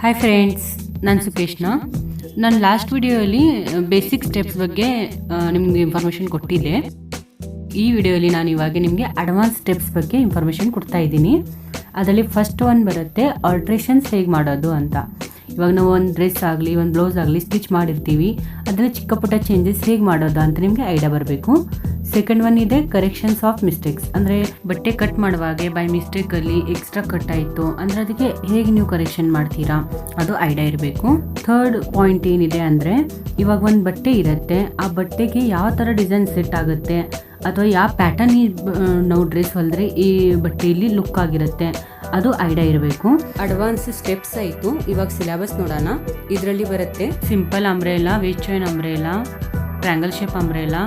Hi friends, ನಾನು ಸುಕೇಶ್ನ. ನಾನು last ವಿಡಿಯೋಲಿ ಬೇಸಿಕ್ ಸ್ಟೆಪ್ಸ್ ಬಗ್ಗೆ ನಿಮಗೆ ಇನ್ಫಾರ್ಮೇಷನ್ ಕೊಟ್ಟಿದ್ದೆ. ಈ ವಿಡಿಯೋಲಿ ನಾನು ಇವಾಗ ನಿಮಗೆ ಅಡ್ವಾನ್ಸ್ ಸ್ಟೆಪ್ಸ್ ಬಗ್ಗೆ ಇನ್ಫಾರ್ಮೇಷನ್ ಕೊಡ್ತಾ ಇದ್ದೀನಿ. ಅದರಲ್ಲಿ ಫಸ್ಟ್ ಒನ್ ಬರುತ್ತೆ ಆಲ್ಟ್ರೇಷನ್ಸ್ ಹೇಗೆ ಮಾಡೋದು ಅಂತ. ಇವಾಗ ನಾವು ಒಂದು ಡ್ರೆಸ್ ಆಗಲಿ ಒಂದು ಬ್ಲೌಸ್ ಆಗಲಿ ಸ್ಟಿಚ್ ಮಾಡಿರ್ತೀವಿ, ಅದರಲ್ಲಿ ಚಿಕ್ಕ ಪುಟ್ಟ ಚೇಂಜಸ್ ಹೇಗೆ ಮಾಡೋದು ಅಂತ ನಿಮಗೆ ಐಡಿಯಾ ಬರಬೇಕು. ಸೆಕೆಂಡ್ ಒನ್ ಇದೆ ಕರೆಕ್ಷನ್ಸ್ ಆಫ್ ಮಿಸ್ಟೇಕ್ಸ್, ಅಂದರೆ ಬಟ್ಟೆ ಕಟ್ ಮಾಡುವಾಗೆ ಬೈ ಮಿಸ್ಟೇಕಲ್ಲಿ ಎಕ್ಸ್ಟ್ರಾ ಕಟ್ ಆಯಿತು ಅಂದರೆ ಅದಕ್ಕೆ ಹೇಗೆ ನೀವು ಕರೆಕ್ಷನ್ ಮಾಡ್ತೀರಾ, ಅದು ಐಡಿಯಾ ಇರಬೇಕು. ಥರ್ಡ್ ಪಾಯಿಂಟ್ ಏನಿದೆ ಅಂದರೆ, ಇವಾಗ ಒಂದು ಬಟ್ಟೆ ಇರುತ್ತೆ, ಆ ಬಟ್ಟೆಗೆ ಯಾವ ಥರ ಡಿಸೈನ್ ಸೆಟ್ ಆಗುತ್ತೆ ಅಥವಾ ಯಾವ ಪ್ಯಾಟರ್ನ್ ನಾವು ಡ್ರೆಸ್ ಹೊಲಿದ್ರೆ ಈ ಬಟ್ಟೆಯಲ್ಲಿ ಲುಕ್ ಆಗಿರುತ್ತೆ, ಅದು ಐಡಿಯಾ ಇರಬೇಕು. ಅಡ್ವಾನ್ಸ್ ಸ್ಟೆಪ್ಸ್ ಆಯಿತು. ಇವಾಗ ಸಿಲೆಬಸ್ ನೋಡೋಣ. ಇದರಲ್ಲಿ ಬರುತ್ತೆ simple umbrella, waist chain umbrella, triangle shape umbrella,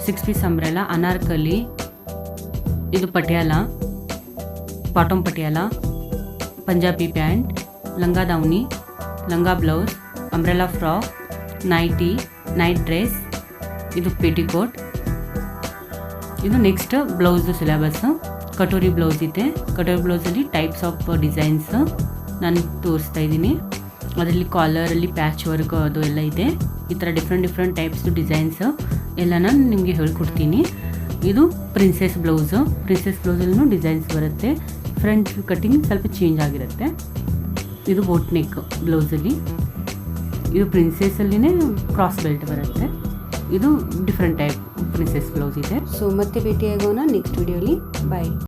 6 piece umbrella, Anarkali, ಇದು ಪಟಿಯಾಲ, ಬಾಟಮ್ ಪಟಿಯಾಲ, ಪಂಜಾಬಿ ಪ್ಯಾಂಟ್, ಲಂಗ ದಾವಣಿ, ಲಂಗ blouse, umbrella frock, nighty, night dress, ಇದು ಪೇಟಿಕೋಟ್. ಇದು next blouse syllabus. Katori blouse ಇದೆ. ಕಟೋರಿ ಬ್ಲೌಸಲ್ಲಿ ಟೈಪ್ಸ್ ಆಫ್ ಡಿಸೈನ್ಸ್ ನಾನು ತೋರಿಸ್ತಾ ಇದ್ದೀನಿ. ಅದರಲ್ಲಿ ಕಾಲರಲ್ಲಿ ಪ್ಯಾಚ್ ವರ್ಕ್ ಅದು ಎಲ್ಲ ಇದೆ. ಈ ಥರ ಡಿಫ್ರೆಂಟ್ ಟೈಪ್ಸ್ ಡಿಸೈನ್ಸ್ ಎಲ್ಲ ನಾನು ನಿಮಗೆ ಹೇಳ್ಕೊಡ್ತೀನಿ. ಇದು ಪ್ರಿನ್ಸೆಸ್ ಬ್ಲೌಸು. ಪ್ರಿನ್ಸೆಸ್ ಬ್ಲೌಸಲ್ಲೂ ಡಿಸೈನ್ಸ್ ಬರುತ್ತೆ. ಫ್ರಂಟ್ ಕಟ್ಟಿಂಗ್ ಸ್ವಲ್ಪ ಚೇಂಜ್ ಆಗಿರುತ್ತೆ. ಇದು ಬೋಟ್ ನೆಕ್ ಬ್ಲೌಸಲ್ಲಿ. ಇದು ಪ್ರಿನ್ಸೆಸ್ಸಲ್ಲಿನೇ ಕ್ರಾಸ್ ಬೆಲ್ಟ್ ಬರುತ್ತೆ. ಇದು ಡಿಫ್ರೆಂಟ್ ಟೈಪ್ ಪ್ರಿನ್ಸೆಸ್ ಬ್ಲೌಸ್ ಇದೆ. ಸೊ ಮತ್ತೆ ಭೇಟಿಯಾಗೋಣ ನೆಕ್ಸ್ಟ್ ವಿಡಿಯೋಲಿ. ಬಾಯ್.